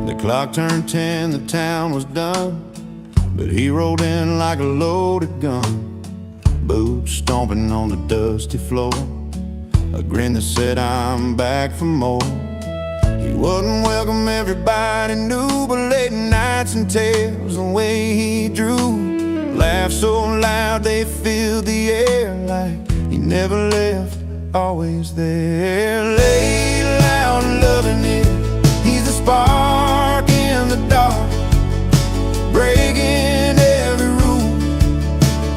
The clock turned 10, the town was done, but he rolled in like a loaded gun, boots stomping on the dusty floor, a grin that said, I'm back for more. He wasn't welcome, everybody knew, but late nights and tales, the way he drew, laughed so loud they filled the air, like he never left, always there. Laid loud and loving it, he's the spark in the dark, breaking every rule,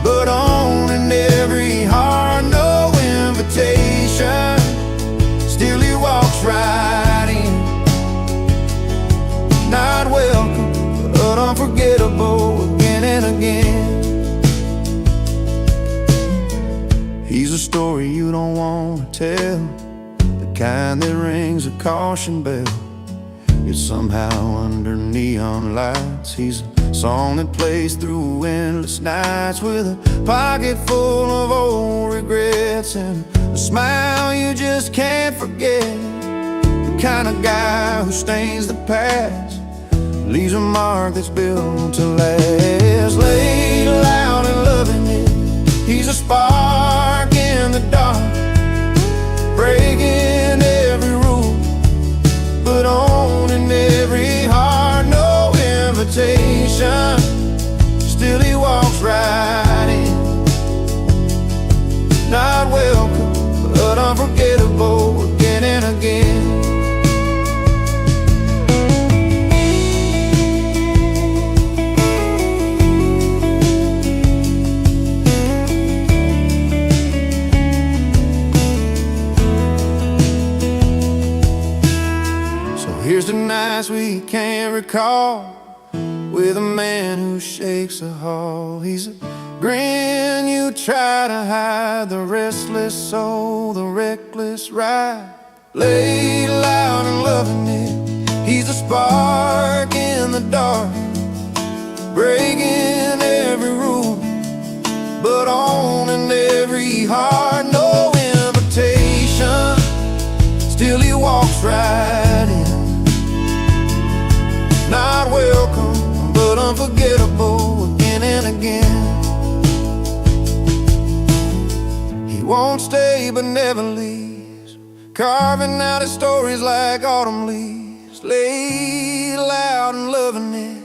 but owning every heart. No invitation, still he walks right in. Not welcome, but unforgettable again and again. He's a story you don't want to tell, the kind that rings a caution bell, yet somehow under neon lights. He's a song that plays through endless nights, with a pocket full of old regrets and a smile you just can't forget. The kind of guy who stains the past, leaves a mark that's built to last. Laid loud and loving it, he's a spark in the dark, breaking every rule, but owning every heart. No invitation, still he walks right in. Not welcome, but unforgettable again and again. Here's the nights we can't recall, with a man who shakes a hall. He's a grin you try to hide, the restless soul, the reckless ride. Laid loud and loving it, he's a spark in the dark, breaking every rule, but owning every heart. No invitation, still he walks right in. Not welcome, but unforgettable again and again. He won't stay but never leaves, carving out his stories like autumn leaves. Laid loud and loving it,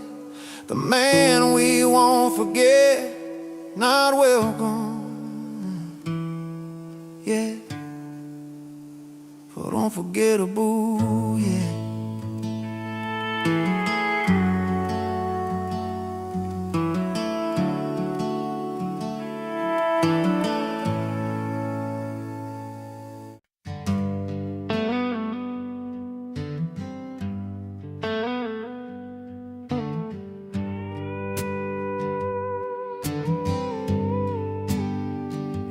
the man we won't forget. Not welcome, yeah, but unforgettable, yeah.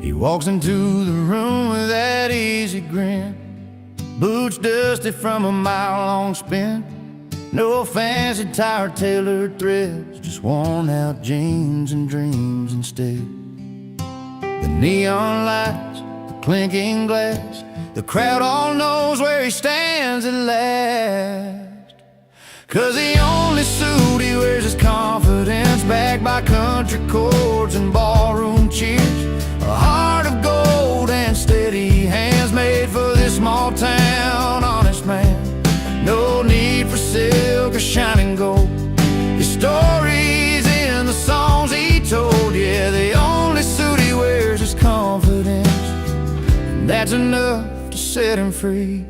He walks into the room with that easy grin, boots dusty from a mile-long spin, no fancy tired tailored threads, just worn out jeans and dreams instead. The neon lights, the clinking glass, the crowd all knows where he stands at last. 'Cause the only suit he wears is confidence, backed by country chords and ballroom cheers. A heart of gold and steady hands, made for this small town honest man. No need for silk or shining gold, his story's in the songs he told. Yeah, the only suit he wears is confidence, and that's enough to set him free.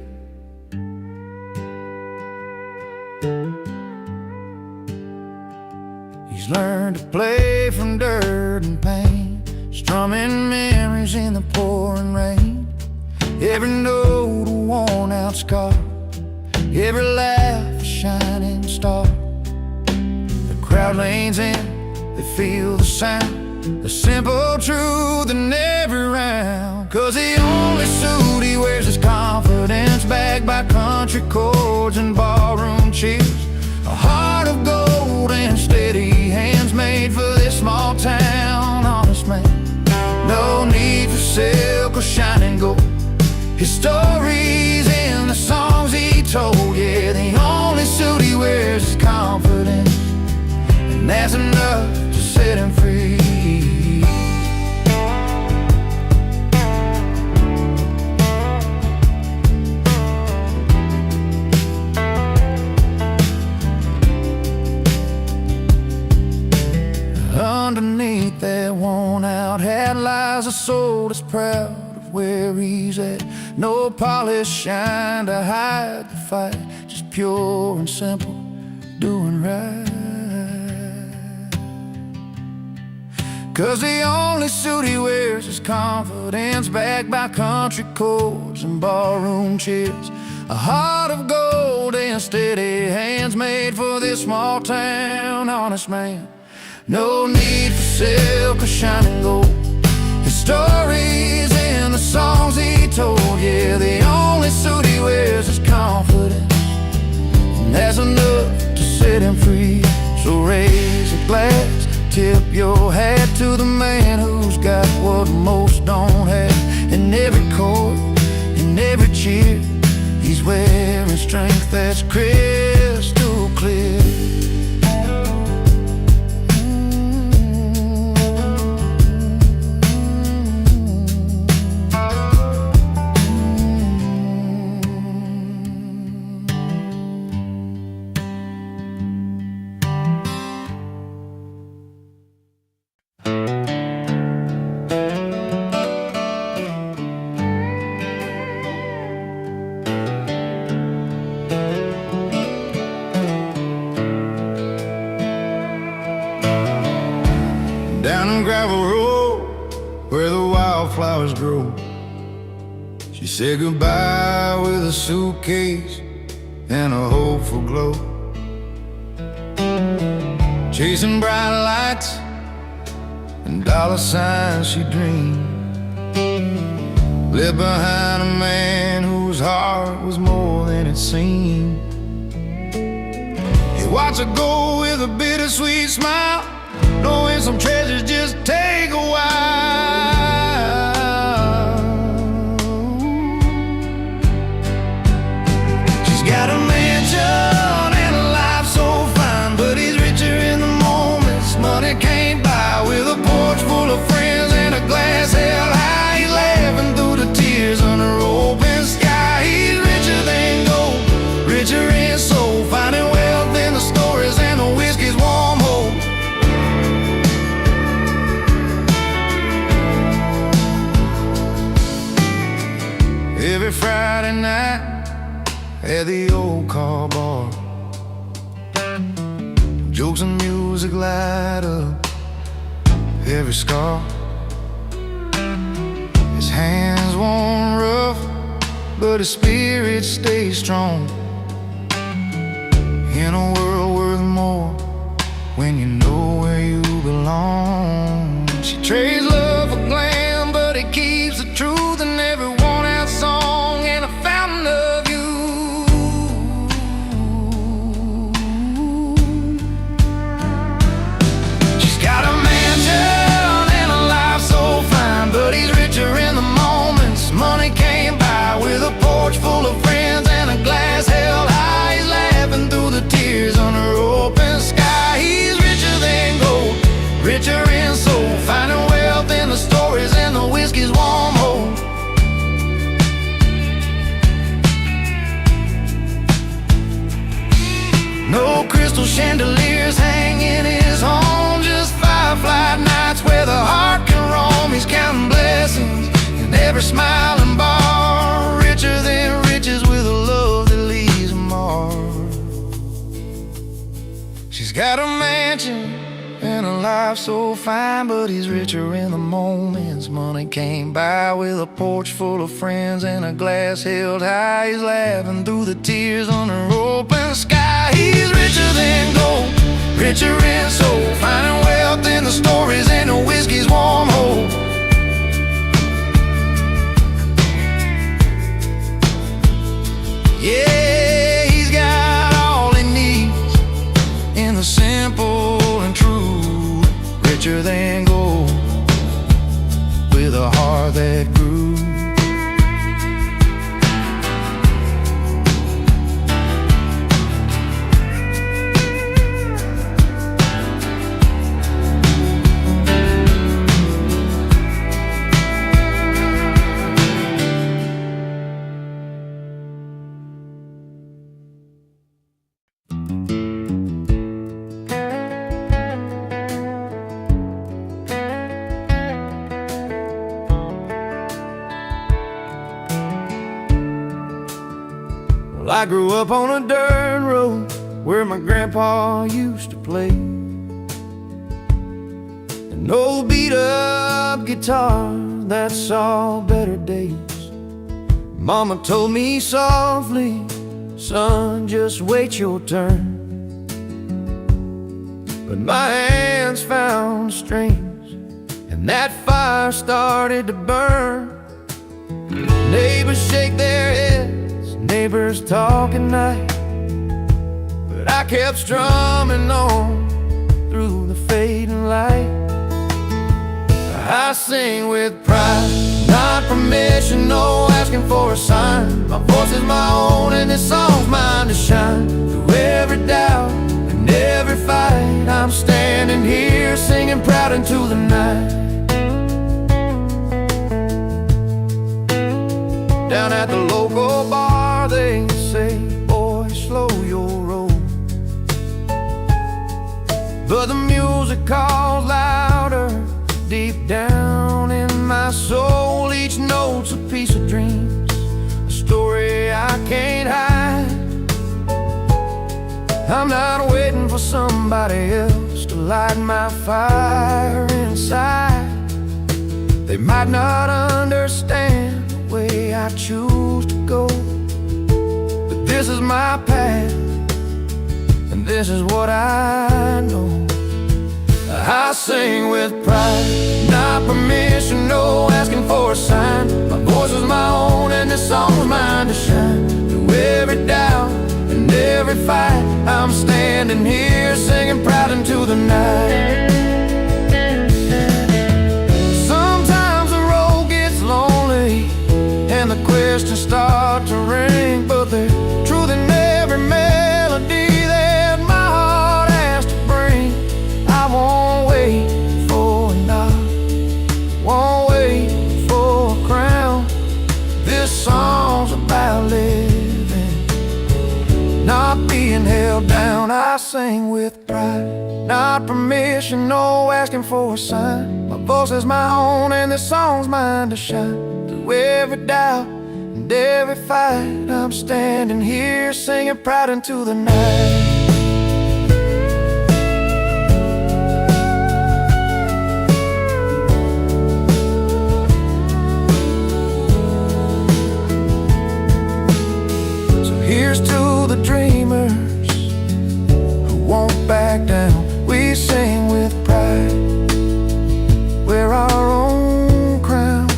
He's learned to play from dirt and pain, strumming memories in the pouring rain. Every note a worn-out scar, every laugh a shining star. The crowd leans in, they feel the sound, the simple truth in every round. 'Cause the only suit he wears is confidence, backed by country chords and ballroom cheers. A heart of gold and steady hands, made for this small town honest man. No need for silk or shining gold, his story's in the songs he told. Yeah, the only suit he wears has a soul that's proud of where he's at. No polished shine to hide the fight, just pure and simple, doing right. 'Cause the only suit he wears is confidence, backed by country chords and barroom chairs. A heart of gold and steady hands, made for this small town honest man. No need for silk or shining gold, his stories and the songs he told. Yeah, the only suit he wears is confidence, and that's enough to set him free. So raise a glass, tip your hat to the man who's got what most don't have. In every chord, in every cheer, he's wearing strength that's crystal clear. Down a gravel road where the wildflowers grow, she said goodbye with a suitcase and a hopeful glow. Chasing bright lights and dollar signs she dreamed, left behind a man whose heart was more than it seemed. He watched her go with a bittersweet smile, knowing some treasures just take a while. She's got a mansion and a life so fine, but he's richer in the moments money can't buy. With a porch full of friends and a glass held high, he's laughing through the tears under open sky. He's richer than gold, richer in soul, finding wealth in the stories and the whiskey's warm hope. Every Friday night at the old car bar, jokes and music light up every scar. His hands worn rough, but his spirit stays strong. In a world worth more when you know where you belong. She trades love for glam, but it keeps the truth in every worn-out song, and a fountain of you. She's got a mansion and a life so fine, but he's richer in the moments money can't buy. With a porch full of friends and a glass held high, he's laughing through the tears under open sky. He's richer than gold, richer in soul, finding wealth in the stories and the whiskey's warm hope. No crystal chandeliers hang in his home, just firefly nights where the heart can roam. He's counting blessings in every smiling bar, richer than riches with a love that leaves a mark. She's got a mansion and a life so fine, but he's richer in the moments money can't buy. With a porch full of friends and a glass held high, he's laughing through the tears under open sky. He's richer than gold, richer in soul, finding wealth in the stories and the whiskey's warm hope. Yeah, he's got all he needs in the simple and true, richer than gold, with a heart that grew. I grew up on a dirt road where my grandpa used to play an old beat-up guitar that saw better days. Mama told me softly, son, just wait your turn. But my hands found strings, and that fire started to burn. Neighbors shake their heads, neighbors talk at night, but I kept strumming on through the fading light. I sing with pride, not permission, no asking for a sign. My voice is my own and this song's mine to shine. Through every doubt and every fight, I'm standing here singing proud into the night. Down at the local bar they say, boy, slow your roll. But the music calls louder deep down in my soul. Each note's a piece of dreams, a story I can't hide. I'm not waiting for somebody else to light my fire inside. They might not understand the way I choose to go, but this is my path, and this is what I know. I sing with pride, not permission, no asking for a sign. My voice is my own and this song's mine to shine. Through every doubt and every fight, I'm standing here singing proud into the night. Sometimes the road gets lonely and the questions start to ring, but there's truth in every melody that my heart has to bring. I won't wait for a nod, won't wait for a crown. This song's about living, not being held down. I sing with pride, not permission, no asking for a sign. My voice is my own and this song's mine to shine. Through every doubt and every fight, I'm standing here singing proud into the night. Here's to the dreamers who won't back down. We sing with pride, we're our own crown.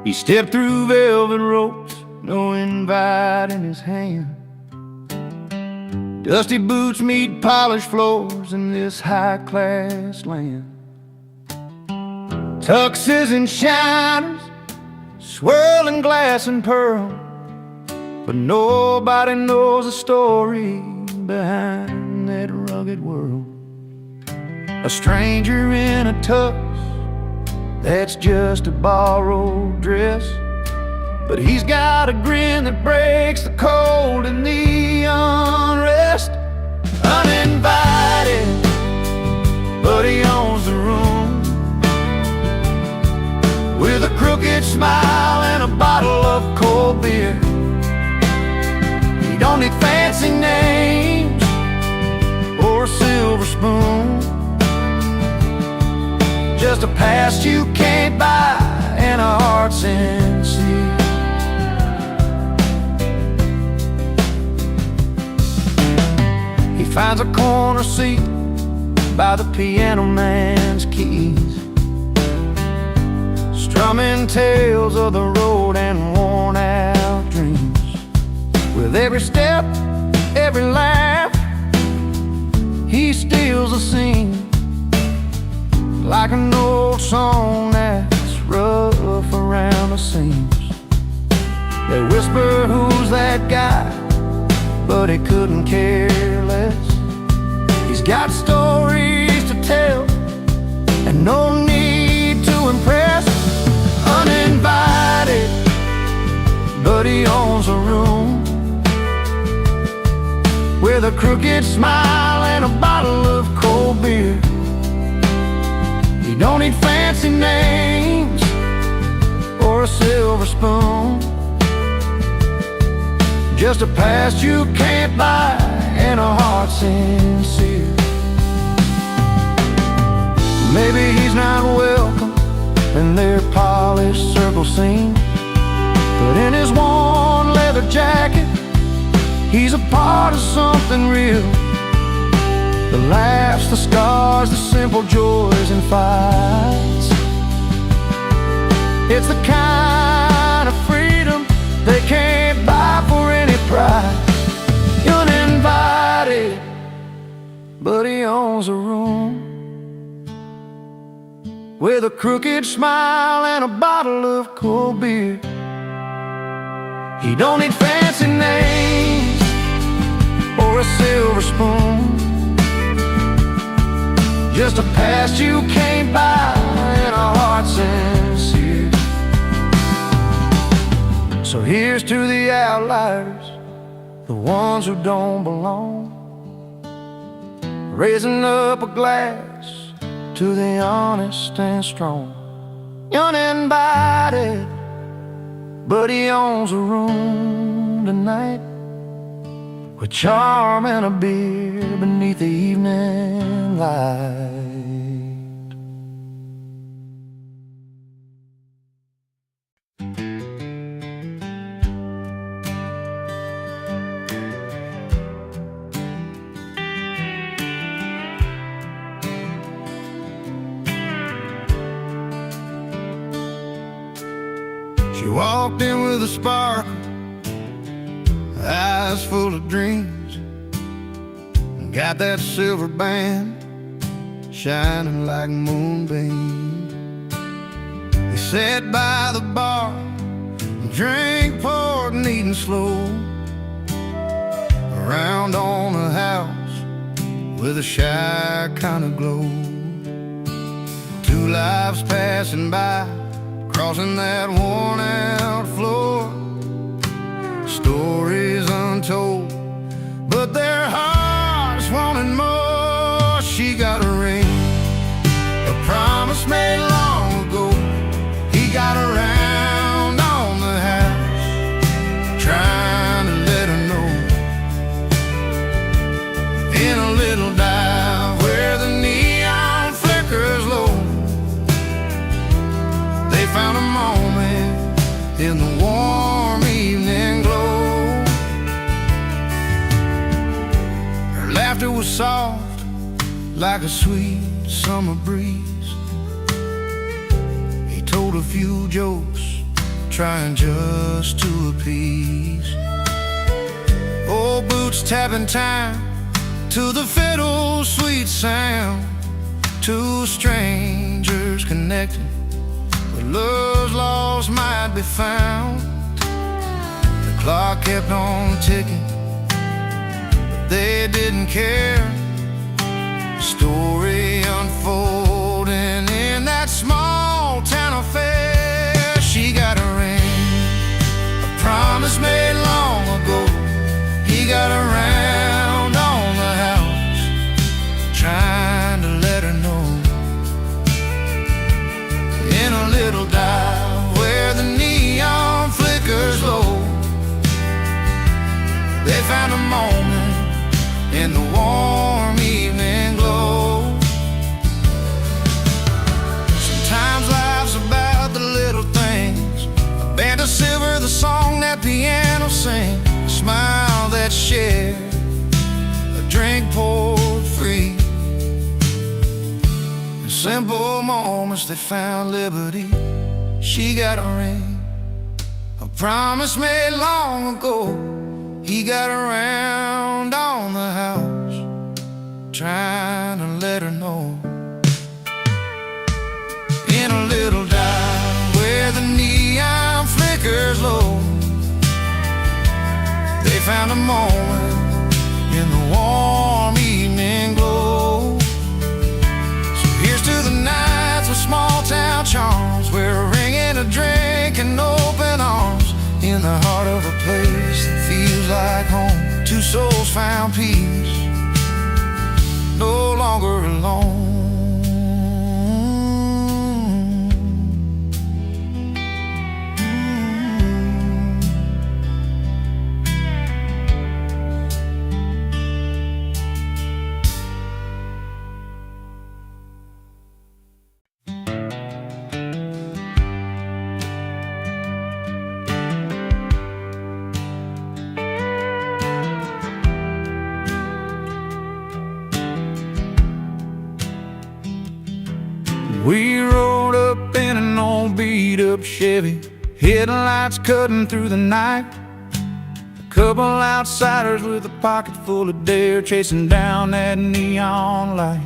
He stepped through velvet ropes, no invite in his hand. Dusty boots meet polished floors in this high-class land. Tuxes and shiners, swirling glass and pearl, but nobody knows the story behind that rugged world. A stranger in a tux that's just a borrowed dress, but he's got a grin that breaks the cold and the unrest. Uninvited, but he owns the room, with a crooked smile and a bottle of cold beer. He don't need fancy names or a silver spoon, just a past you can't buy and a heart sincere. He finds a corner seat by the piano man's keys, strumming tales of the road and worn out dreams. With every step, every laugh, he steals a scene, like an old song that's rough around the seams. They whisper, who's that guy? But he couldn't care less. He's got stories to tell and no need to impress. Uninvited, but he owns a room with a crooked smile and a bottle of cold beer. He don't need fancy names or a silver spoon, just a past you can't buy and a heart sincere. Maybe he's not welcome in their polished circle scene, but in his worn leather jacket, he's a part of something real. The laughs, the scars, the simple joys and fights. It's the kind of freedom they can't buy for any price. Uninvited, but he owns a room with a crooked smile and a bottle of cold beer. He don't need fancy names or a silver spoon, just a past you can't buy and a heart sincere. So here's to the outliers, the ones who don't belong, raising up a glass to the honest and strong. Uninvited, but he owns a room tonight, with charm and a beer beneath the evening light. She walked in with a sparkle, eyes full of dreams, and got that silver band shining like moonbeams. He sat by the bar and drank, poured and eating slow, around on a house with a shy kind of glow. Two lives passing by, crossing that worn-out floor, stories untold, but their hearts wanted more. She got a ring, a promise made long ago. He got around on the house, trying to let her know. In a little dive where the neon flickers low, they found a moment in the warm evening glow. Her laughter was soft like a sweet summer breeze. He told a few jokes, trying just to appease. Old boots tapping time to the fiddle's sweet sound. Two strangers connecting, but love's lost might be found. The clock kept on ticking, but they didn't care. Story unfolding in that small town affair. She got a ring, a promise made long ago. He got around on the house, trying to let her know. In a little dive where the neon flickers low, they found a moment in the warm evening glow. Sometimes life's about the little things, a band of silver, the song that piano sings, a smile that's shared, a drink poured free. In simple moments they found liberty. She got a ring, a promise made long ago. He got around on the house, trying to let her know. In a little dive where the neon flickers low, found a moment in the warm evening glow. So here's to the nights of small town charms, where a ring and a drink and open arms, in the heart of a place that feels like home. Two souls found peace, no longer alone. We rode up in an old beat-up Chevy, headlights cutting through the night. A couple outsiders with a pocket full of dare, chasing down that neon light.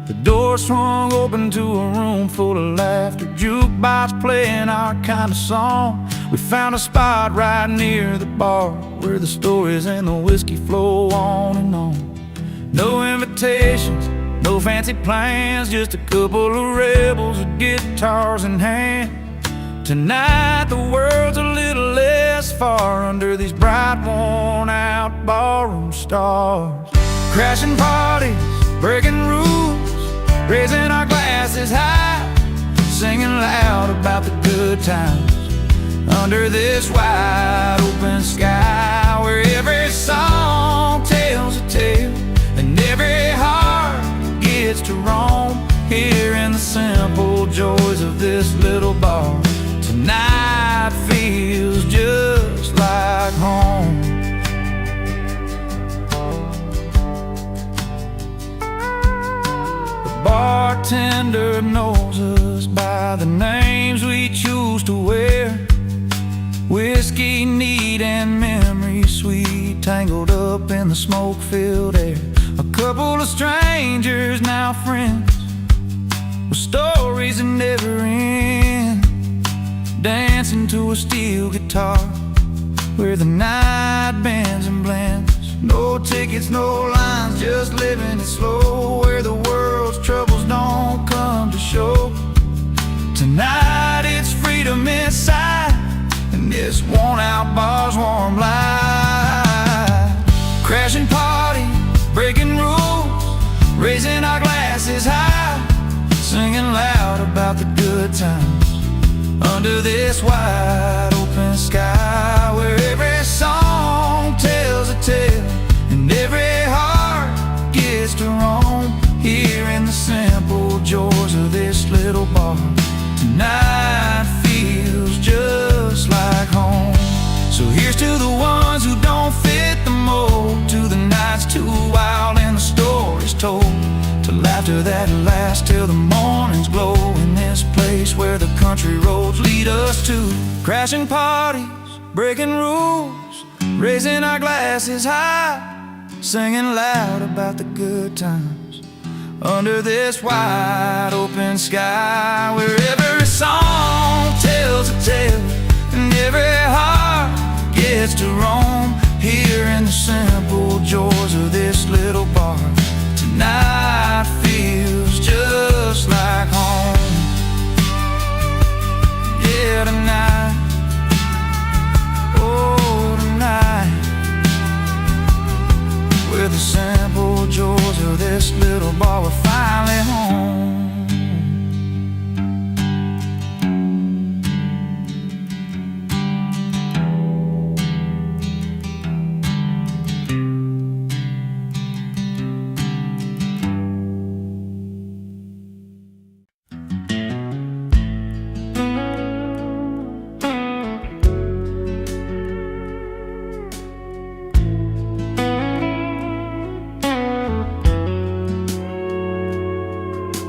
The door swung open to a room full of laughter, jukebox playing our kind of song. We found a spot right near the bar, where the stories and the whiskey flow on and on. No invitations, no fancy plans, just a couple of rebels with guitars in hand. Tonight the world's a little less far under these bright, worn-out ballroom stars. Crashing parties, breaking rules, raising our glasses high, singing loud about the good times under this wide open sky, where every song tells a tale and every heart gets to roam, here in the simple joys of this little bar. Tonight feels just like home. The bartender knows us by the names we choose to wear. Whiskey neat and memory sweet, tangled up in the smoke-filled air. A couple of strangers, now friends, with stories that never end, dancing to a steel guitar, where the night bends and blends. No tickets, no lines, just living it slow, where the world's troubles don't come to show. Tonight it's freedom inside, and this worn-out bar's warm light. Crashing parties, breaking rules, raising our glasses high, singing loud about the good times under this wide open sky, where every song tells a tale and every heart gets to roam, here in the simple joys of this little bar. Tonight feels just like home. So here's to the ones who don't fit the mold, to the nights too wild and the stories told, to laughter that lasts till the morning's glow, in this place where the country roads lead us to. Crashing parties, breaking rules, raising our glasses high, singing loud about the good times under this wide open sky, where every song tells a tale and every heart gets to roam, here in the simple joys of this little bar. Tonight feels just like home. Yeah, tonight, oh tonight, with the simple joys of this little bar, we're finally home.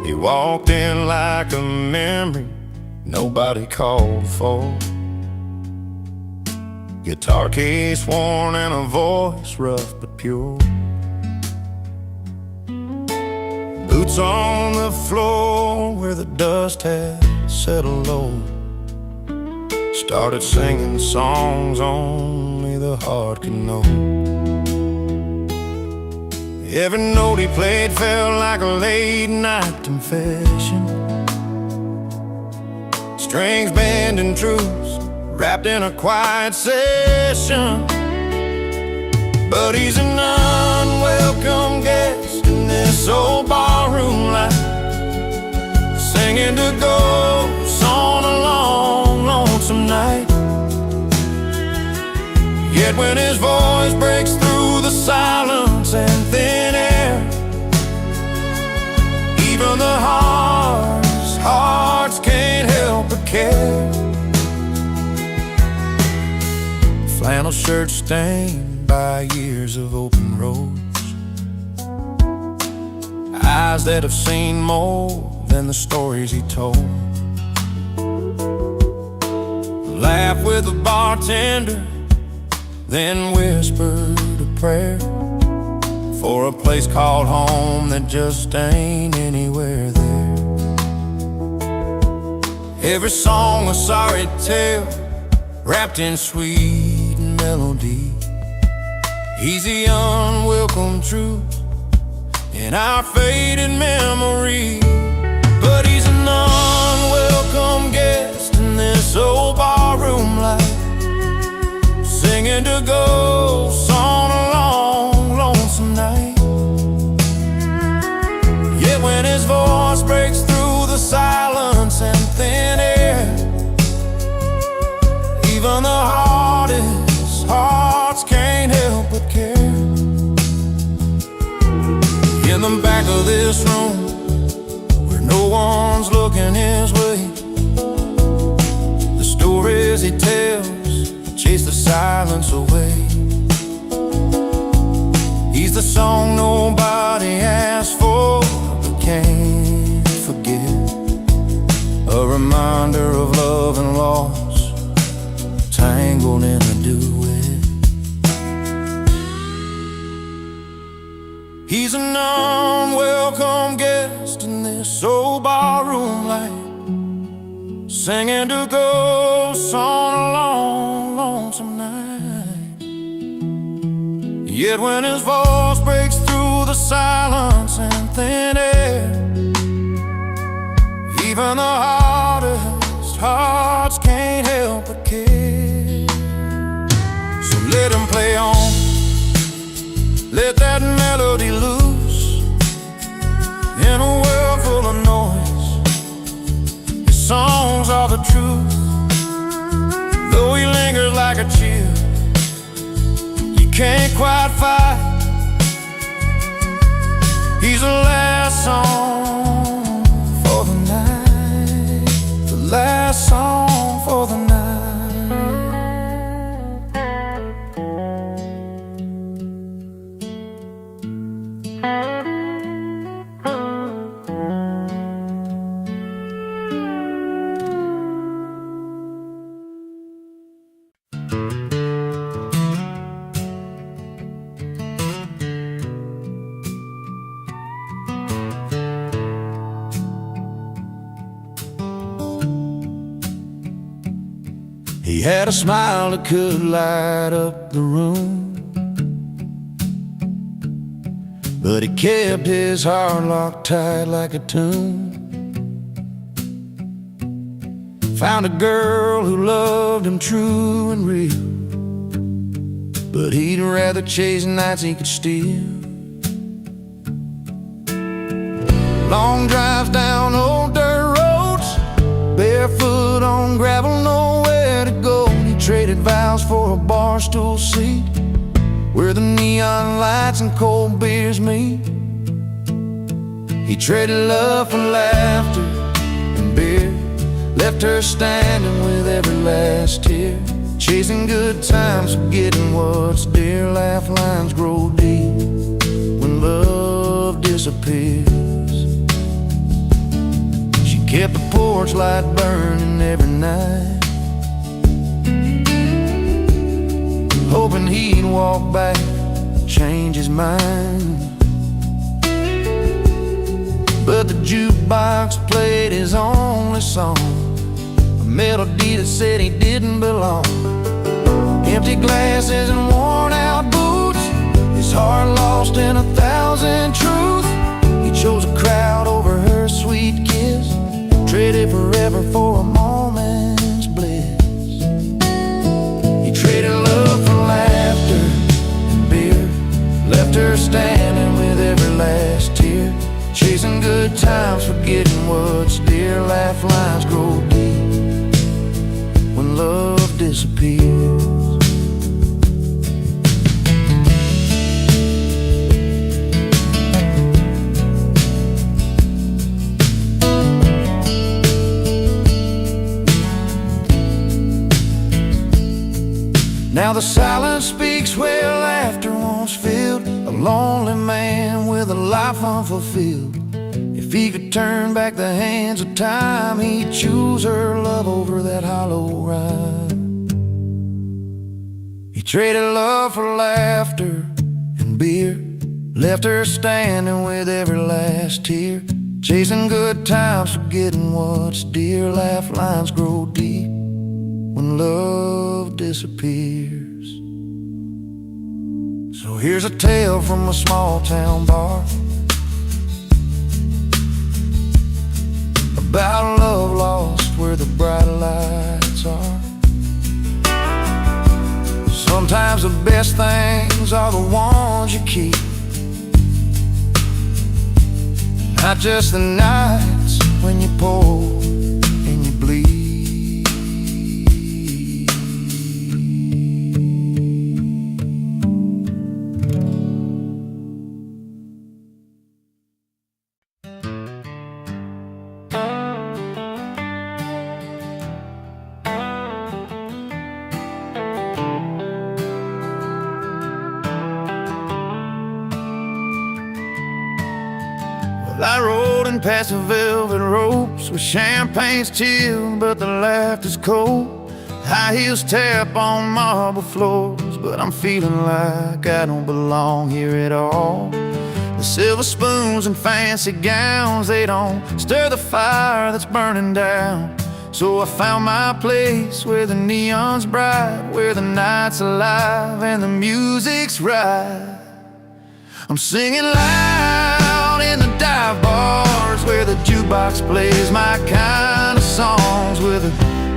He walked in like a memory nobody called for. Guitar case worn and a voice rough but pure. Boots on the floor where the dust had settled low. Started singing songs only the a heart could know. Every note he played felt like a late night confession. Strings bending truths wrapped in a quiet session. But he's an unwelcome guest in this old barroom life, singing to ghosts on a long, lonesome night. Yet when his voice breaks through the silence and thin air, even the hardest hearts can't help but care. Flannel shirt stained by years of open roads, eyes that have seen more than the stories he told. Laughed with the bartender, then whispered a prayer for a place called home that just ain't anywhere there. Every song a sorry tale wrapped in sweet melody. He's the unwelcome truth in our faded memory. But he's an unwelcome guest in this old barroom life, singing to ghosts on a long, lonesome night. Yet when his voice breaks through the silence and thin air, even the hardest hearts can't help but care. In the back of this room, where no one's looking his way, the stories he tells chase the silence away. He's the song nobody asked for but can't forget, a reminder of love and loss tangled in a duet. He's an unwelcome guest in this old barroom life, singing to ghosts on a long, lonesome night. Yet when his voice breaks through the silence and thin air, even the hardest hearts can't help but care. So let him play on, let that melody loose. In a world full of noise, his songs are the truth. Though he lingers like a chill, you can't quite fight. He's the last song for the night, the last song for the night. He had a smile that could light up the room, but he kept his heart locked tight like a tomb. Found a girl who loved him true and real, but he'd rather chase nights he could steal. Long drives down old dirt roads, barefoot on gravel, nowhere to go. He traded vows for a bar stool seat where the neon lights and cold beers meet. He traded love for laughter and beer, left her standing with every last tear. Chasing good times, forgetting what's dear. Laugh lines grow deep when love disappears. She kept the porch light burning every night, hoping he'd walk back, change his mind. But the jukebox played his only song, a melody that said he didn't belong. Empty glasses and worn out boots, his heart lost in 1,000 truths. He chose a crowd over her sweet kiss, traded forever for a moment's bliss. He traded love for laughter and beer, left her standing with every last tear, chasing good times, forgetting what's dear. Laugh lines grow deep when love disappears. Now the silence speaks where laughter once filled, a lonely man with a life unfulfilled. If he could turn back the hands of time, he'd choose her love over that hollow rhyme. He traded love for laughter and beer, left her standing with every last tear, chasing good times, forgetting what's dear. Laugh lines grow deep when love disappears. So here's a tale from a small town bar, about love lost where the bright lights are. Sometimes the best things are the ones you keep, not just the nights when you pour and you bleed. I rode in past the velvet ropes where champagne's chilled but the laughter's cold. High heels tap on marble floors, but I'm feeling like I don't belong here at all. The silver spoons and fancy gowns, they don't stir the fire that's burning down. So I found my place where the neon's bright, where the night's alive and the music's right. I'm singing loud in the dive bars where the jukebox plays my kind of songs, with a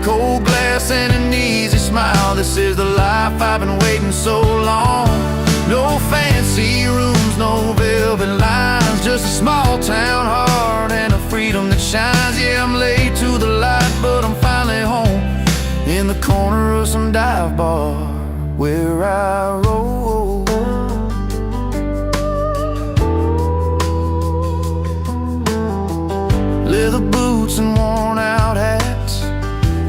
cold glass and an easy smile. This is the life I've been waiting so long. No fancy rooms, no velvet lines, just a small town heart and a freedom that shines. Yeah, I'm late to the light, but I'm finally home in the corner of some dive bar where I roll. Leather boots and worn out hats,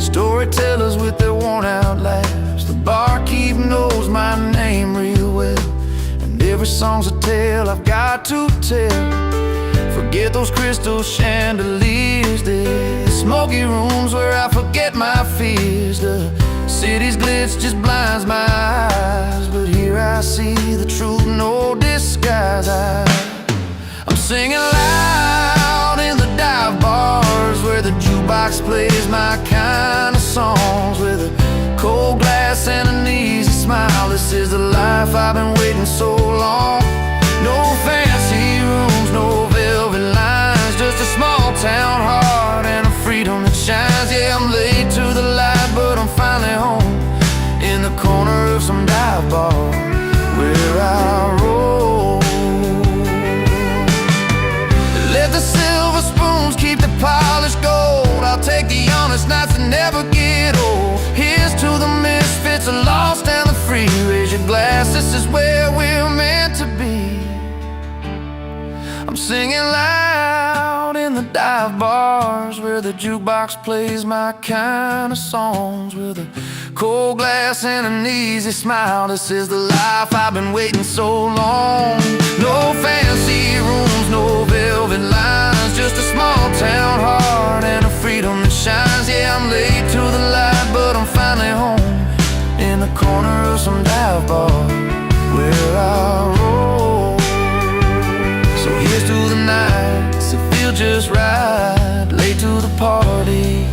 storytellers with their worn out laughs. The barkeep knows my name real well, and every song's a tale I've got to tell. Forget those crystal chandeliers, the smoky rooms where I forget my fears. The city's glitz just blinds my eyes, but here I see the truth, no disguise. I'm singing loud in the dive bars where the jukebox plays my kind of songs, with a cold glass and an easy smile. This is the life I've been waiting so long. No fancy rooms, no velvet lines, just a small town heart and a freedom that shines. Yeah, I'm late to the light, but I'm finally home in the corner of some dive bar where I roll. Let the silver spoons keep the polished gold, I'll take the honest nights that never get old. Here's to the misfits, the lost and the free. Raise your glass, this is where we're meant to be. I'm singing loud in the dive bars where the jukebox plays my kind of songs, with a cold glass and an easy smile. This is the life I've been waiting so long. No fancy rooms, no velvet lines, just a small town heart and a freedom that shines. Yeah, I'm late to the light, but I'm finally home in the corner of some dive bar where I roll. So here's to the nights that feel just right, late to the party,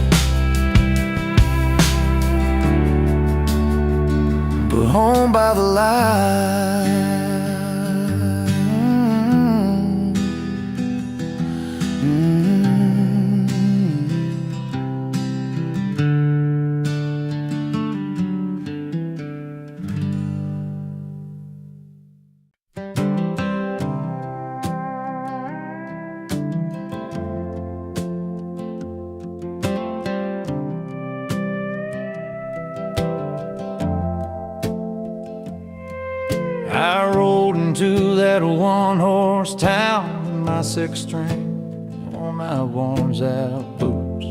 that one-horse town in my sixth string on my worn-out boots.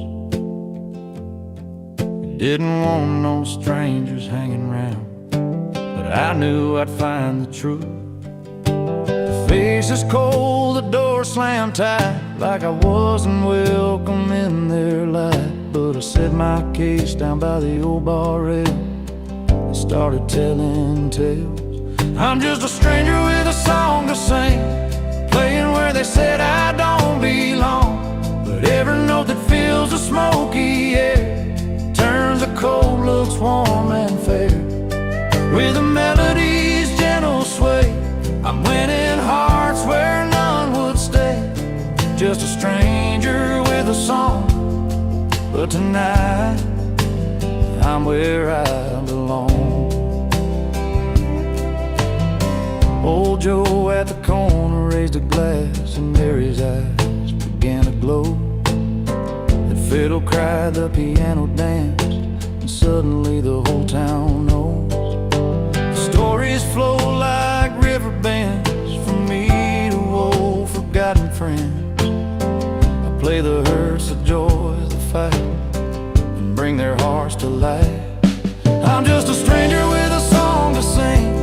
Didn't want no strangers hanging around, but I knew I'd find the truth. The face is cold, the door slammed tight, like I wasn't welcome in their life. But I set my case down by the old bar rail and started telling tales. I'm just a stranger with a song to sing, playing where they said I don't belong. But every note that fills the smoky air turns the cold looks warm and fair. With the melody's gentle sway, I'm winning hearts where none would stay. Just a stranger with a song, but tonight I'm where I belong. Old Joe at the corner raised a glass, and Mary's eyes began to glow. The fiddle cried, the piano danced, and suddenly the whole town knows. The stories flow like river bands from me to old forgotten friends. I play the hurts, the joys, the fight, and bring their hearts to life. I'm just a stranger with a song to sing,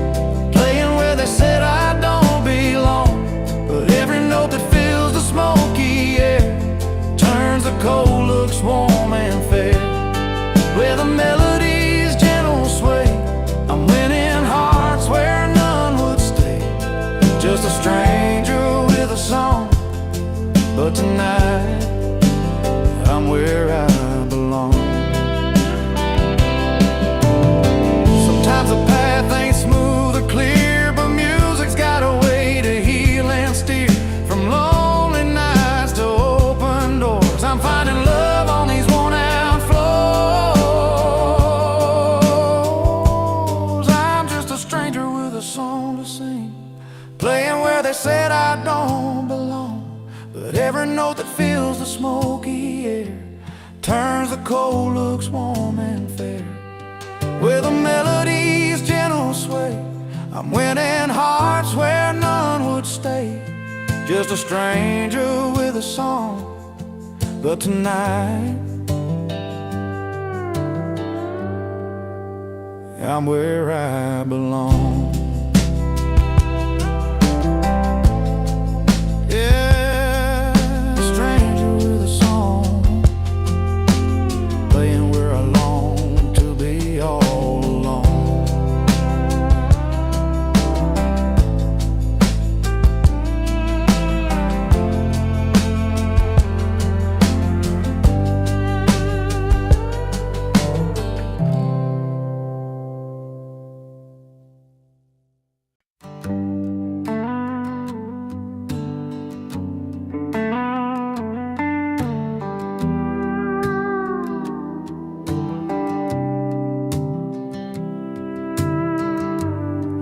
playing where they said I don't belong. But every note that fills the smoky air turns the cold looks warm and fair. Where the melody's gentle sway, I'm winning hearts where none would stay. Just a stranger with a song, but tonight I'm where I belong. Sometimes the path ain't smooth or clear, but music's got a way to heal and steer. From lonely nights to open doors, I'm finding love on these worn-out floors. I'm just a stranger with a song to sing, playing where they said I don't belong. But every note that fills the smoky air turns the cold looks warm and fair. With a melody's gentle sway, I'm winning hearts where none would stay. Just a stranger with a song, but tonight I'm where I belong.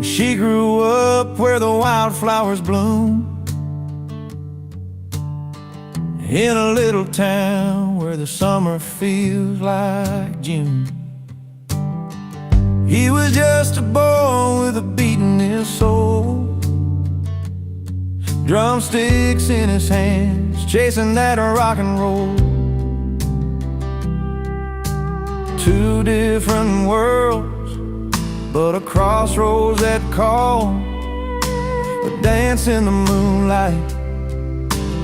She grew up where the wildflowers bloom, in a little town where the summer feels like June. He was just a boy with a beat in his soul, drumsticks in his hands, chasing that rock and roll. Two different worlds, but a crossroads that call. A dance in the moonlight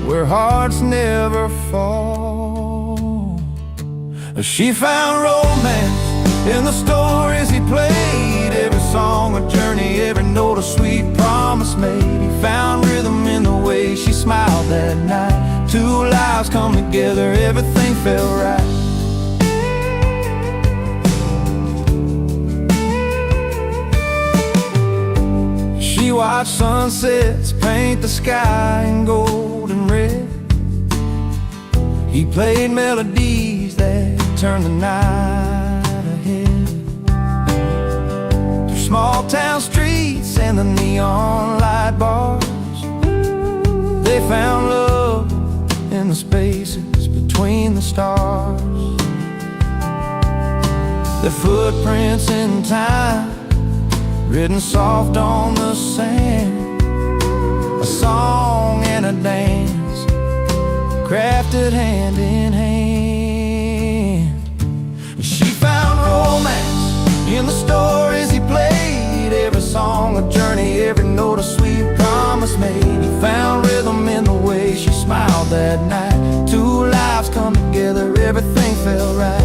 where hearts never fall. She found romance in the stories he played, every song a journey, every note a sweet promise made. He found rhythm in the way she smiled that night. Two lives come together, everything felt right. She watched sunsets paint the sky in gold and red. He played melodies that turned the night ahead. Through small town streets and the neon light bars, they found love in the spaces between the stars. Their footprints in time, written soft on the sand, a song and a dance, crafted hand in hand. She found romance in the stories he played, every song a journey, every note a sweet promise made. He found rhythm in the way she smiled that night. Two lives come together, everything felt right.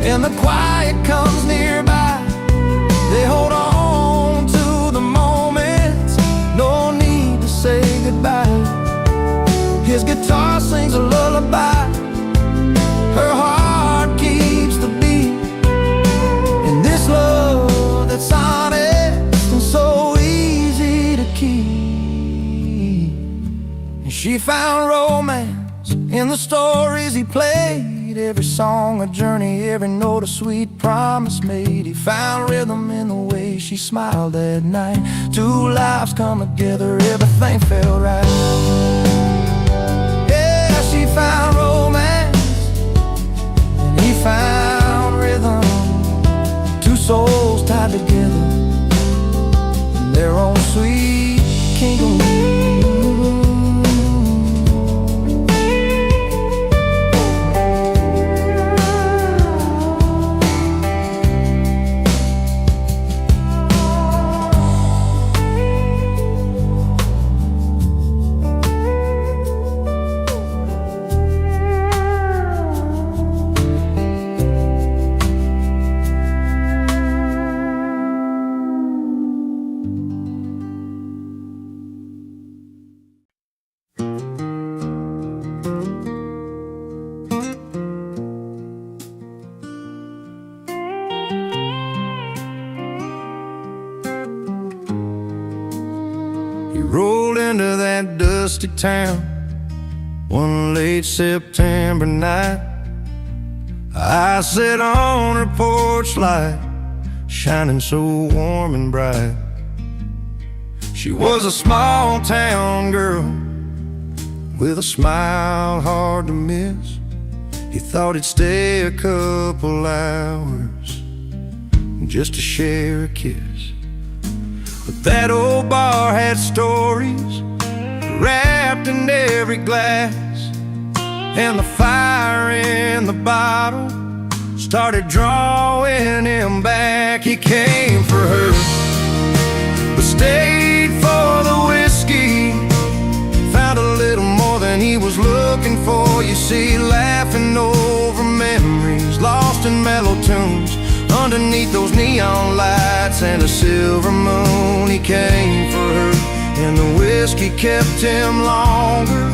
And the quiet comes nearby, they hold on to the moments, no need to say goodbye. His guitar sings a lullaby, her heart keeps the beat, and this love that's honest and so easy to keep. And she found romance in the stories he played, every song a journey, every note a sweet promise made. He found rhythm in the way she smiled that night. Two lives come together, everything felt right. Yeah, she found romance and he found rhythm, two souls tied together in their own sweet kingdom. Rolled into that dusty town one late September night. I sat on her porch light, shining so warm and bright. She was a small town girl with a smile hard to miss. He thought he'd stay a couple hours just to share a kiss. But that old bar had stories wrapped in every glass, and the fire in the bottle started drawing him back. He came for her, but stayed for the whiskey. Found a little more than he was looking for. You see, laughing over memories lost in mellow tunes, underneath those neon lights and a silver moon. He came for her, and the whiskey kept him longer.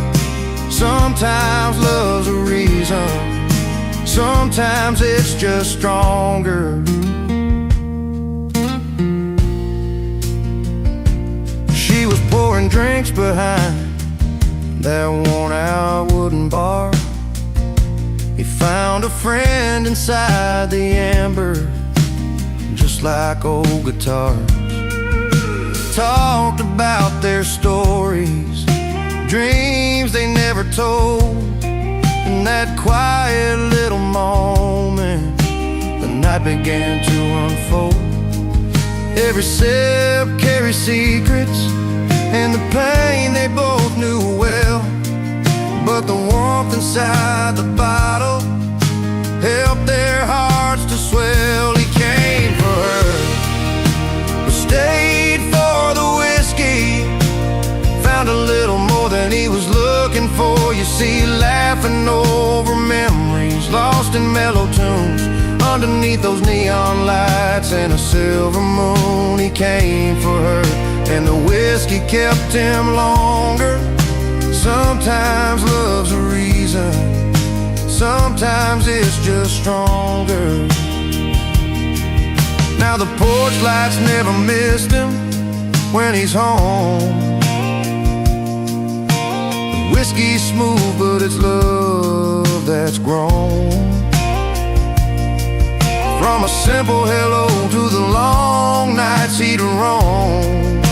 Sometimes love's a reason, sometimes it's just stronger. She was pouring drinks behind that worn-out wooden bar. He found a friend inside the amber, just like old guitars. Talked about their stories, dreams they never told. In that quiet little moment, the night began to unfold. Every sip carried secrets, and the pain they both knew well. But the warmth inside the bottle helped their hearts to swell. He came for her, but stayed for the whiskey. Found a little more than he was looking for. You see, laughing over memories lost in mellow tunes, underneath those neon lights and a silver moon. He came for her, and the whiskey kept him longer. Sometimes love's a reason, sometimes it's just stronger. Now the porch lights never missed him when he's home. The whiskey's smooth, but it's love that's grown. From a simple hello to the long nights he'd roam,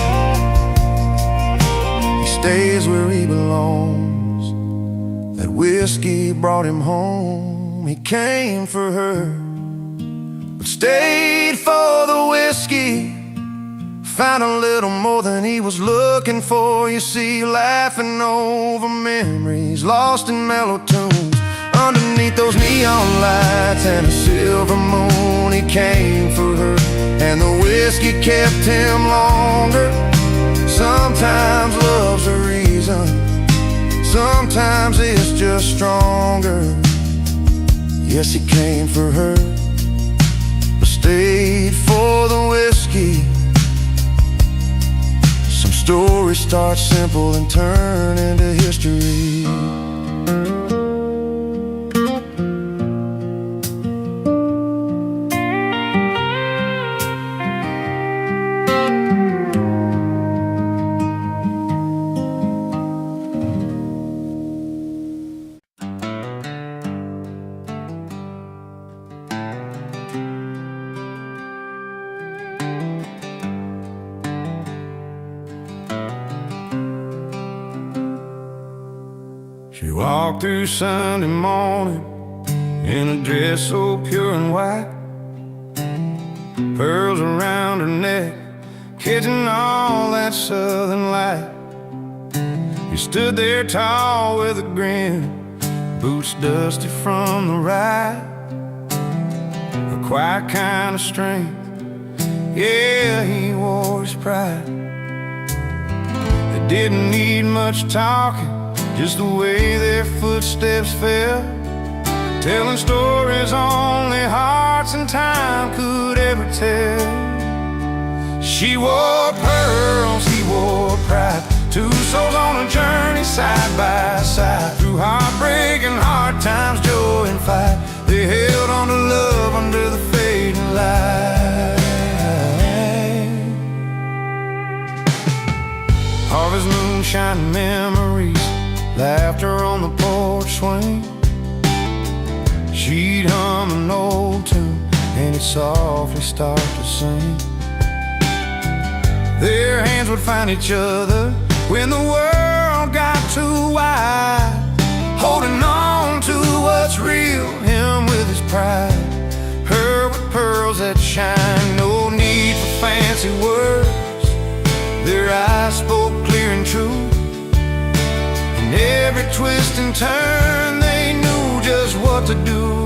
he stays where he belongs. That whiskey brought him home. He came for her, but stayed for the whiskey. Found a little more than he was looking for, you see, laughing over memories lost in mellow tunes. Underneath those neon lights and a silver moon, he came for her, and the whiskey kept him longer. Sometimes love's a reason, sometimes it's just stronger. Yes, he came for her, but stayed for the whiskey. Some stories start simple and turn into history. She walked through Sunday morning in a dress so pure and white, pearls around her neck, catching all that southern light. He stood there tall with a grin, boots dusty from the ride, a quiet kind of strength, yeah, he wore his pride. They didn't need much talking, just the way their footsteps fell, telling stories only hearts and time could ever tell. She wore pearls, he wore pride, two souls on a journey side by side. Through heartbreak and hard times, joy and fight, they held on to love under the fading light. Harvest moonshine memories, laughter on the porch swing. She'd hum an old tune and he'd softly start to sing. Their hands would find each other when the world got too wide, holding on to what's real, him with his pride, her with pearls that shine. No need for fancy words, their eyes spoke clear and true. In every twist and turn, they knew just what to do.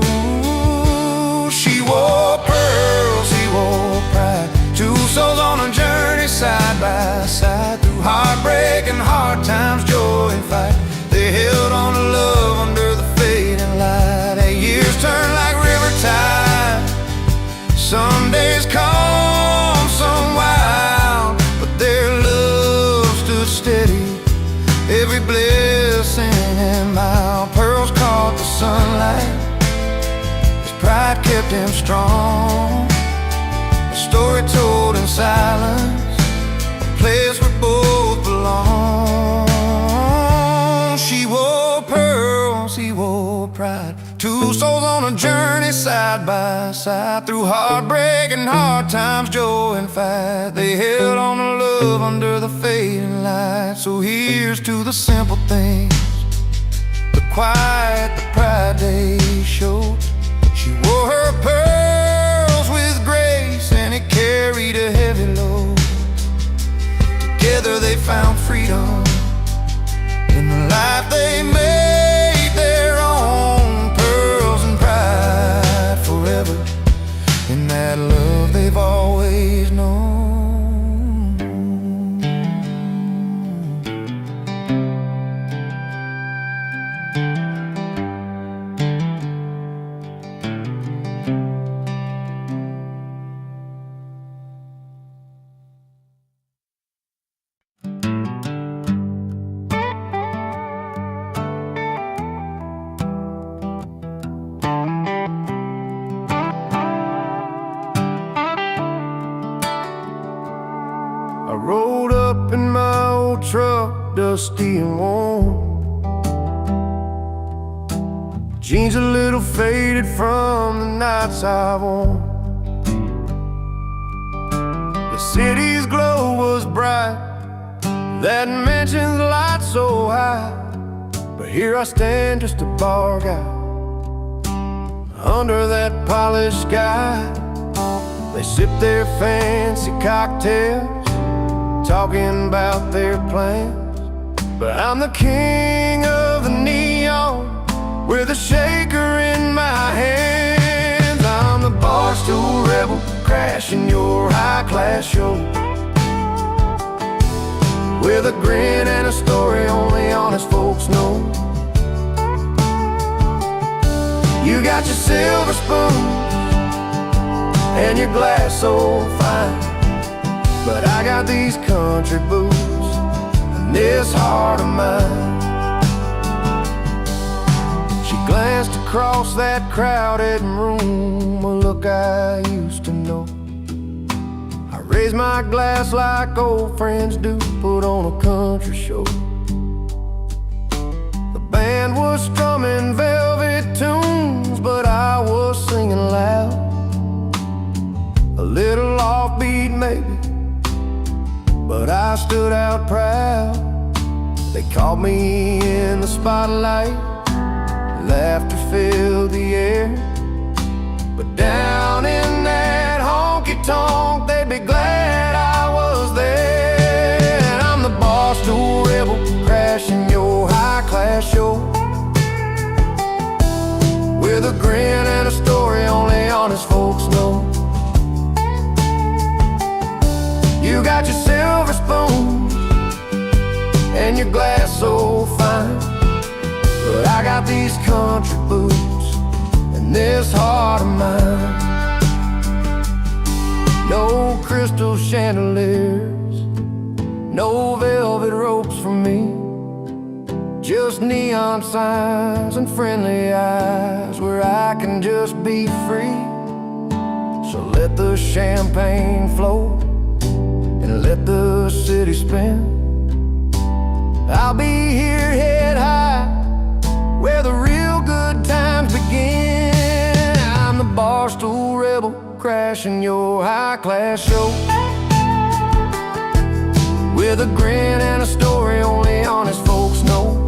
She wore pearls, he wore pride, two souls on a journey side by side. Through heartbreak and hard times, joy and fight, they held on to love under the fading light. Hey, years turn like river tide, some days calm, some wild, but their love stood steady, every blessing and mile. Pearls caught the sunlight, his pride kept him strong. A story told in silence, a place where both belong. She wore pearls, he wore pride, two souls on a journey side by side. Through heartbreak and hard times, joy and fight, they held on to love under the fading light. So here's to the simple things, the quiet, the pride they showed. She wore her pearls with grace and it carried a heavy load. Together they found freedom in the life they made their own. Pearls and pride forever in that love they've always known. I rolled up in my old truck, dusty and worn, jeans a little faded from the nights I've worn. The city's glow was bright, that mansion's light so high, but here I stand just a bar guy, under that polished sky. They sip their fancy cocktails, talking about their plans. But I'm the king of the neon, with a shaker in my hands. I'm the barstool rebel, crashing your high-class show, with a grin and a story only honest folks know. You got your silver spoon and your glass so fine, but I got these country boots and this heart of mine. She glanced across that crowded room, a look I used to know. I raised my glass like old friends do, put on a country show. The band was strumming velvet tunes, but I was singing loud, a little offbeat maybe, but I stood out proud. They caught me in the spotlight, laughter filled the air, but down in that honky-tonk they'd be glad I was there. And I'm the barstool rebel, crashing your high-class show, with a grin and a story only honest folks know. You got your silver spoons and your glass so fine, but I got these country boots and this heart of mine. No crystal chandeliers, no velvet ropes for me, just neon signs and friendly eyes where I can just be free. So let the champagne flow and let the city spin. I'll be here head high, where the real good times begin. I'm the barstool rebel, crashing your high-class show, with a grin and a story only honest folks know.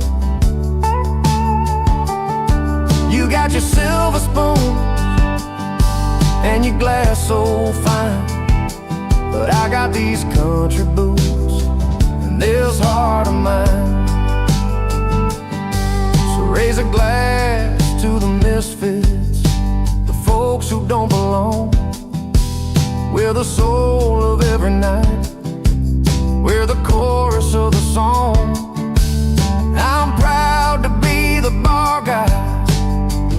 You got your silver spoon and your glass so fine, but I got these country boots and this heart of mine. So raise a glass to the misfits, the folks who don't belong. We're the soul of every night, we're the chorus of the song. I'm proud to be the bar guy,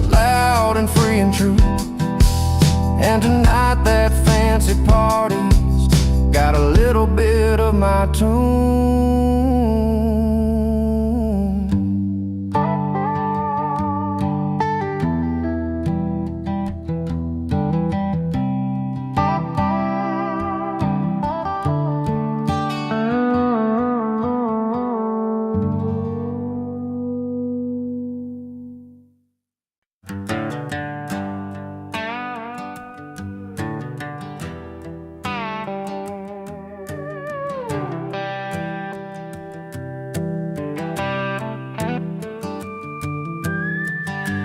loud and free and true. And tonight that fancy party's got a little bit of my tune.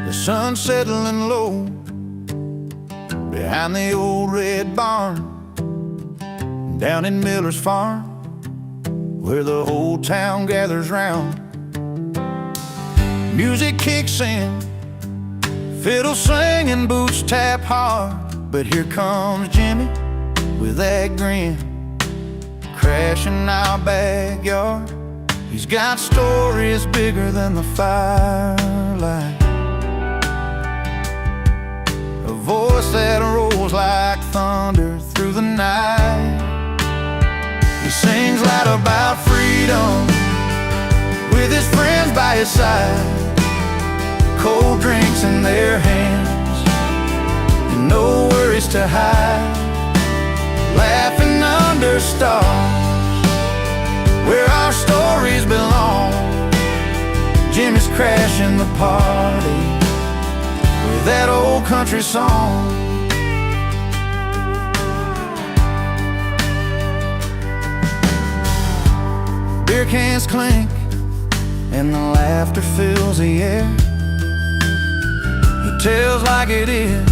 The sun's settling low behind the old red barn, down in Miller's farm, where the whole town gathers round. Music kicks in, fiddle singing, boots tap hard. But here comes Jimmy with that grin, crashing our backyard. He's got stories bigger than the firelight, a voice that rolls like thunder through the night. He sings loud about freedom with his friends by his side, cold drinks in their hands and no worries to hide, laughing under stars where our stories belong. Jimmy's crashing the party with that old country song. Beer cans clink and the laughter fills the air. He tells like it is,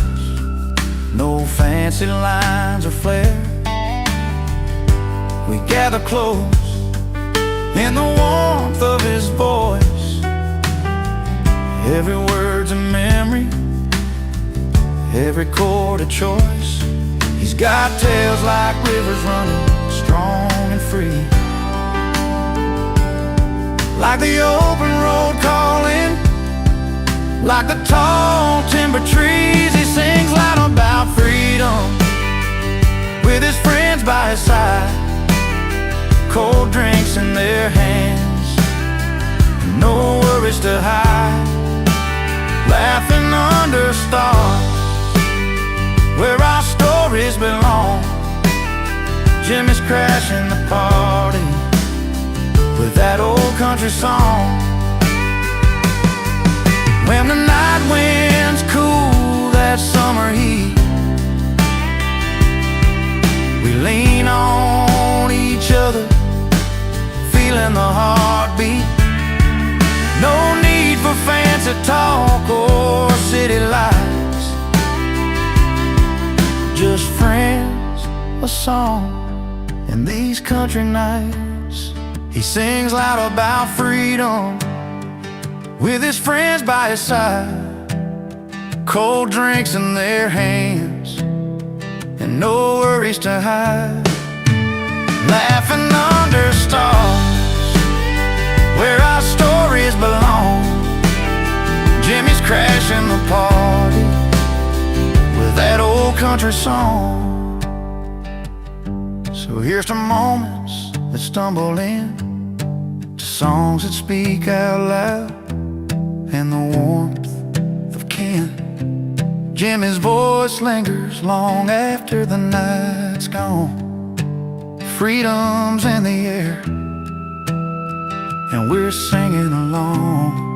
no fancy lines or flair. We gather close in the warmth of his voice. Every word's a memory, every chord a choice. He's got tales like rivers running strong and free, like the open road calling, like the tall timber trees. He sings loud about freedom with his friends by his side, cold drinks in their hands, no worries to hide, laughing under stars where our stories belong. Jimmy's crashing the party with that old country song. When the night winds cool that summer heat, we lean on each other, feeling the heartbeat. No need for fancy talk or city lights, just friends, a song, and these country nights. He sings loud about freedom with his friends by his side, cold drinks in their hands, and no worries to hide, laughing under stars where our stories belong. Jimmy's crashing the party with that old country song. So here's to moments that stumble in, to songs that speak out loud, and the warmth of kin. Jimmy's voice lingers long after the night's gone. Freedom's in the air, and we're singing along.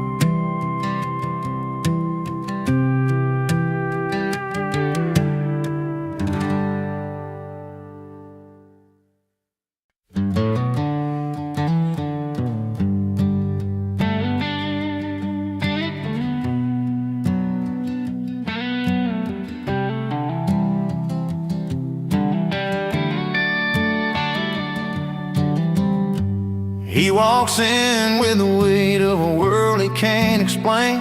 He walks in with the weight of a world he can't explain,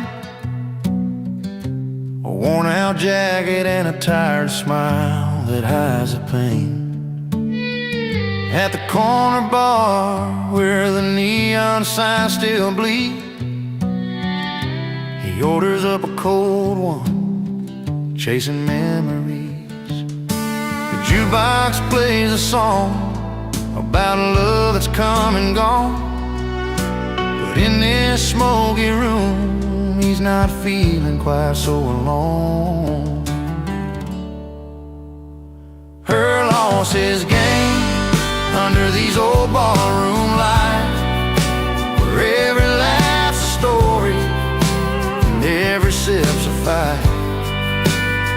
a worn-out jacket and a tired smile that hides the pain. At the corner bar where the neon signs still bleed, he orders up a cold one, chasing memories. The jukebox plays a song about a love that's come and gone, but in this smoky room he's not feeling quite so alone. Her loss is gain under these old ballroom lights, where every laugh's a story and every sip's a fight,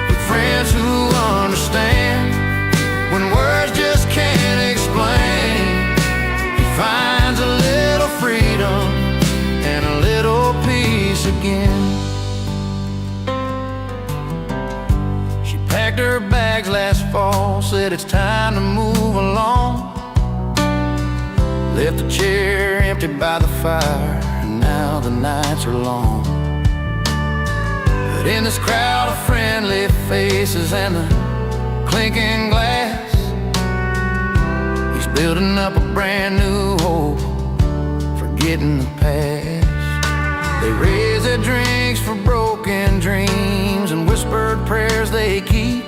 with friends who understand when words just can't explain. He finds a little freedom and a little peace again. She packed her bags last fall, said it's time to move along, left the chair empty by the fire, and now the nights are long. But in this crowd of friendly faces and the clinking glass, he's building up a brand new hope, forgetting the past. They raise their drinks for broken dreams and whispered prayers they keep,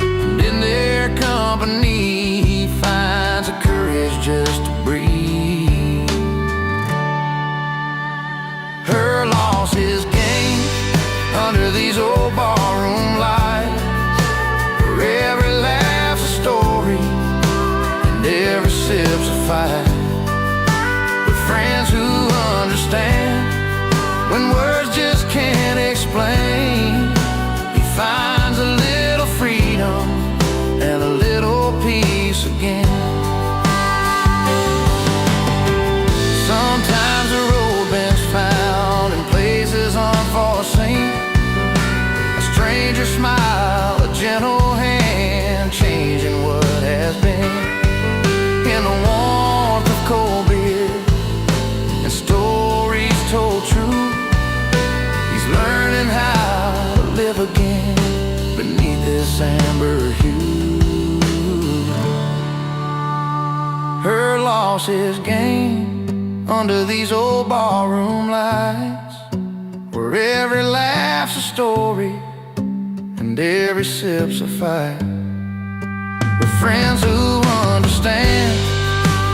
and in their company he finds the courage just to breathe. Her loss is gain under these old ballroom lights, where every laugh's a story and every sip's a fight, with friends who understand when words just can't explain. He finds a little freedom and a little peace again. Sometimes the road bends found in places unforeseen, lost his game under these old barroom lights, where every laugh's a story and every sip's a fight. With friends who understand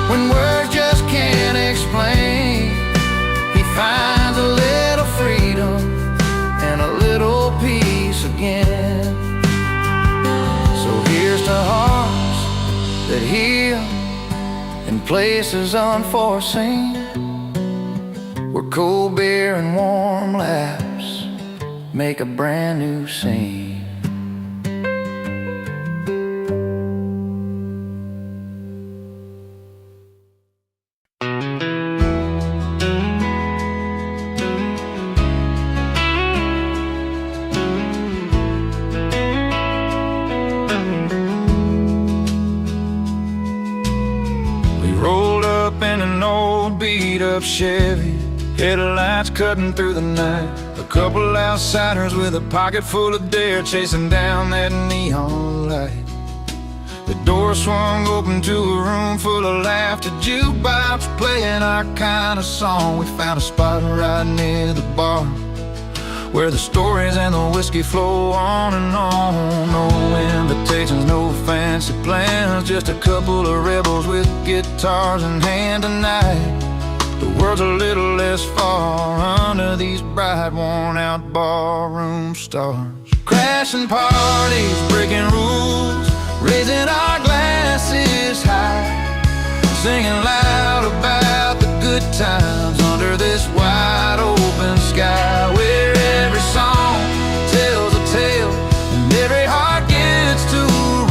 when words just can't explain, he finds a little freedom and a little peace again. So here's to hearts that heal in places unforeseen, where cold beer and warm laughs make a brand new scene. In an old beat-up Chevy, headlights cutting through the night. A couple outsiders with a pocket full of dare, chasing down that neon light. The door swung open to a room full of laughter, jukebox playing our kind of song. We found a spot right near the bar, where the stories and the whiskey flow on and on. No invitations, no fancy plans, just a couple of rebels with guitars in hand tonight. The world's a little less far under these bright, worn-out barroom stars. Crashing parties, breaking rules, raising our glasses high, singing loud about the good times under this wide open sky, where every song tells a tale and every heart gets to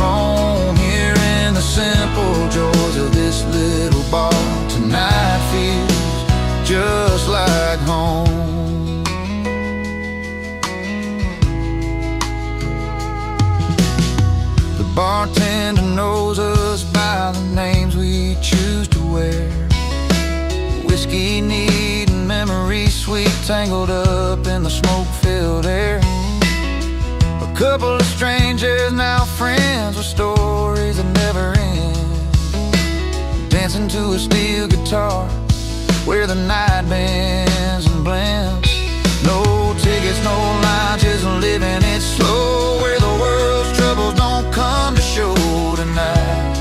roam. Here in the simple joys of this little bar, tonight feels just like home. The bartender knows us by the names we choose to wear. Whiskey neat and memory sweet, tangled up in the smoke-filled air. A couple of strangers, now friends, with stories that never end, dancing to a steel guitar where the night bends and blends. No tickets, no lines, just living it slow, where the world's troubles don't come to show tonight.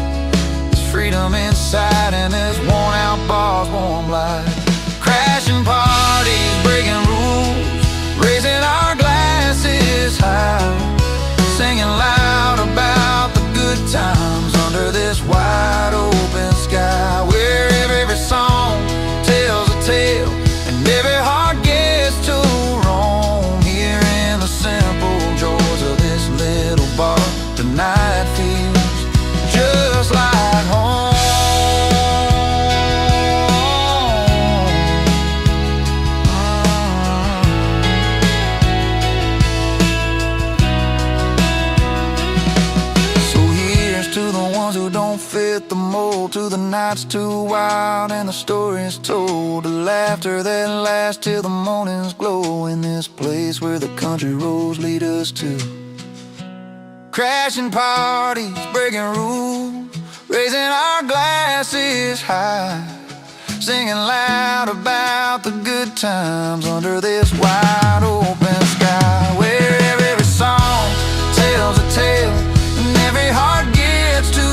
There's freedom inside and there's worn-out bars, warm light. Crashing parties, breaking rules, raising our glasses high, singing loud about the good times under this wide open sky, where every song tells a tale and every heart gets to roam. Here in the simple joys of this little bar, tonight feels just like home. Fit the mold, to the nights too wild and the stories told, the laughter that lasts till the morning's glow, in this place where the country roads lead us to. Crashing parties, breaking rules, raising our glasses high, singing loud about the good times under this wide open sky, where every song tells a tale and every heart gets to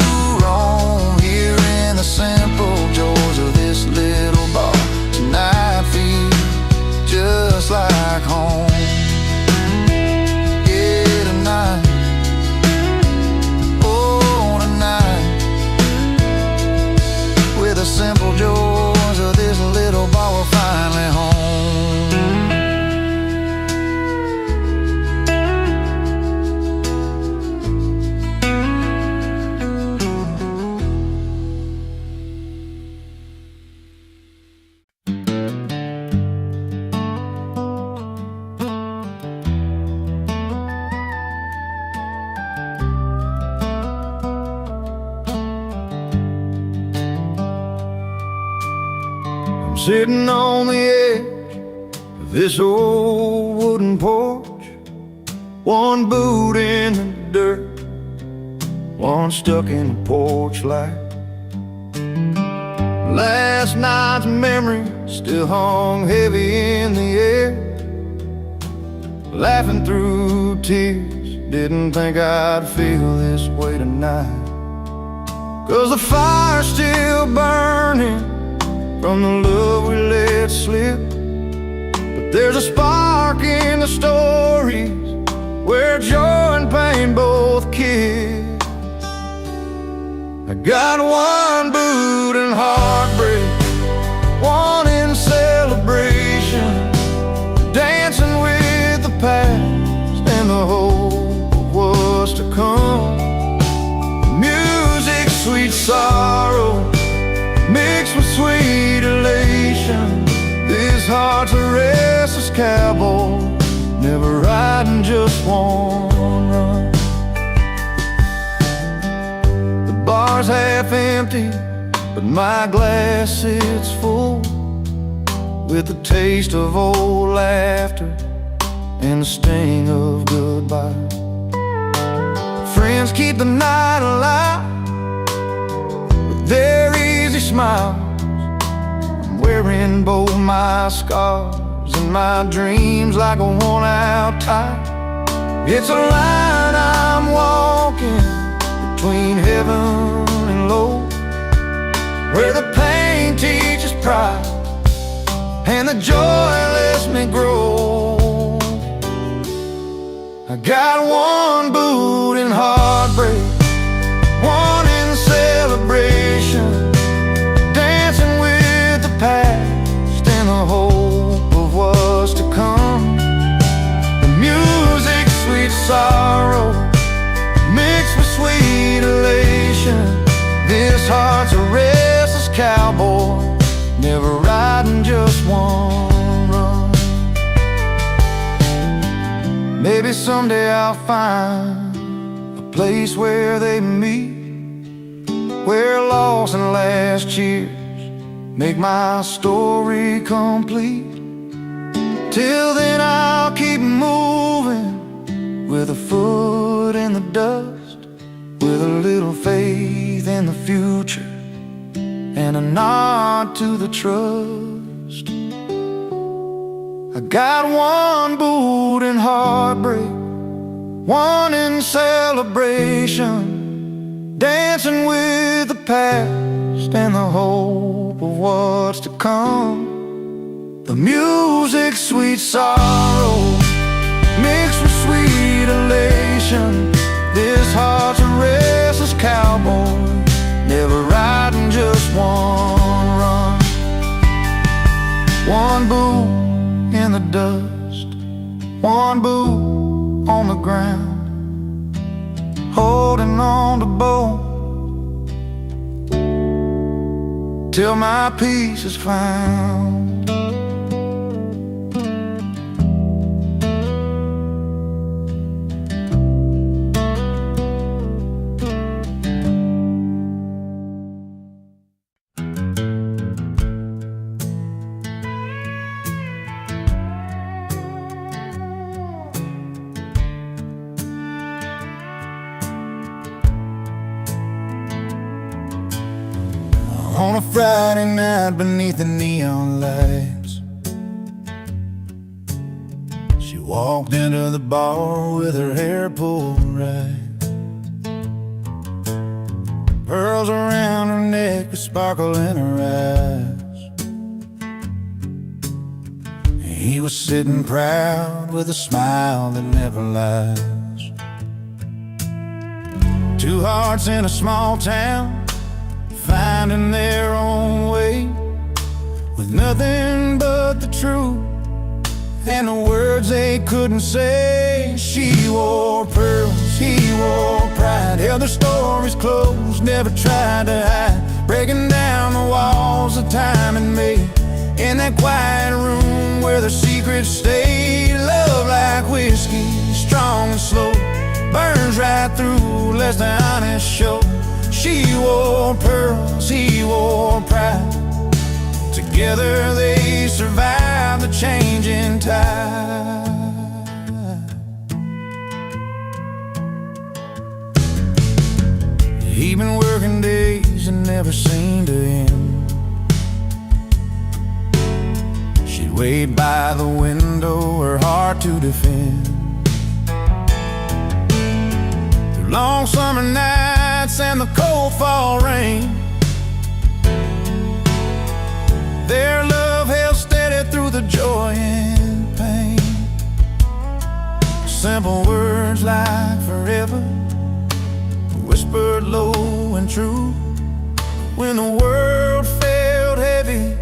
roam. Here in the simple joys of this little bar, tonight feels just like home. Yeah, tonight, oh tonight, with the simple joys of this little bar, we're finally home. Sitting on the edge of this old wooden porch, one boot in the dirt, one stuck in the porch light. Last night's memory still hung heavy in the air. Laughing through tears, didn't think I'd feel this way tonight. 'Cause the fire's still burning from the love we let slip. But there's a spark in the stories where joy and pain both kiss. I got one boot in heartbreak, one in celebration, dancing with the past and the hope of what's to come. Music, sweet sorrow, mixed with sweet elation. This heart's a restless cowboy, never riding just one run. The bar's half empty, but my glass sits full, with the taste of old laughter and the sting of goodbye. Friends keep the night alive with their easy smiles. I'm wearing both my scars and my dreams like a worn-out tie. It's a line I'm walking between heaven and low, where the pain teaches pride and the joy lets me grow. I got one boot in heartbreak, one in celebration, dancing with the past and the hope of what's to come. The music, sweet sorrow, mixed with sweet elation. This heart's a restless cowboy, never riding just one run. Maybe someday I'll find a place where they meet, where loss and last cheers make my story complete. Till then I'll keep moving, with a foot in the dust, with a little faith in the future and a nod to the trust. I got one boot in heartbreak, one in celebration, dancing with the past and the hope of what's to come. The music, sweet sorrow, mixed with sweet elation. This heart's a restless cowboy, never riding just one run. One boot in the dust, one boot on the ground, holding on to both till my peace is found. On a Friday night beneath the neon lights, she walked into the bar with her hair pulled right, pearls around her neck, a sparkle in her eyes. He was sitting proud with a smile that never lies. Two hearts in a small town, finding their own way, with nothing but the truth and the words they couldn't say. She wore pearls, he wore pride, held their stories close, never tried to hide, breaking down the walls of time and made. In that quiet room where their secrets stayed, love like whiskey, strong and slow, burns right through, lets the honest show. She wore pearls, he wore pride, together they survived the changing tide. He'd been working days and never seemed to end, weighed by the window, her heart to defend. Through long summer nights and the cold fall rain, their love held steady through the joy and pain. Simple words like forever, whispered low and true. When the world felt heavy,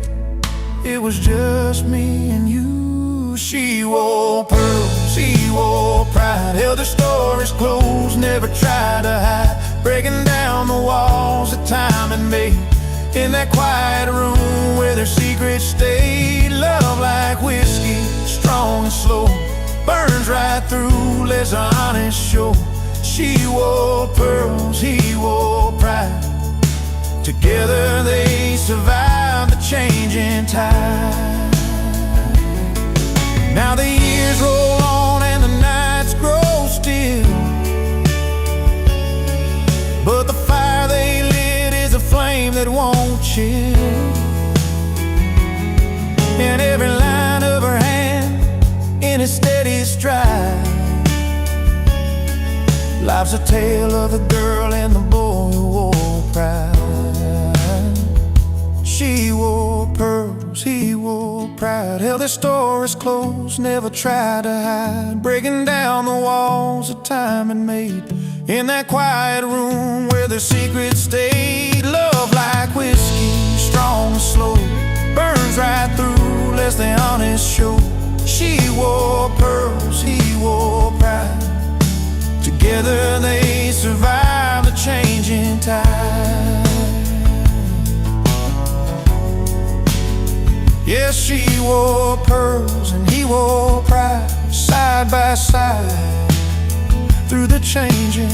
it was just me and you. She wore pearls, he wore pride, held their stories close, never tried to hide, breaking down the walls that time had made. In that quiet room where their secrets stayed, love like whiskey, strong and slow, burns right through, lets the honest show. She wore pearls, he wore pride, together they survived the changing tide. Now the years roll on and the nights grow still, but the fire they lit is a flame that won't chill. And every line of her hand in a steady stride, life's a tale of the girl and the boy who wore pride. She wore pearls, he wore pride, held their stories close, never tried to hide, breaking down the walls that time had made. In that quiet room where their secrets stayed, love like whiskey, strong and slow, burns right through, lets the honest show. She wore pearls, he wore pride, together they survived the changing tide. Yes, she wore pearls and he wore pride, side by side through the changing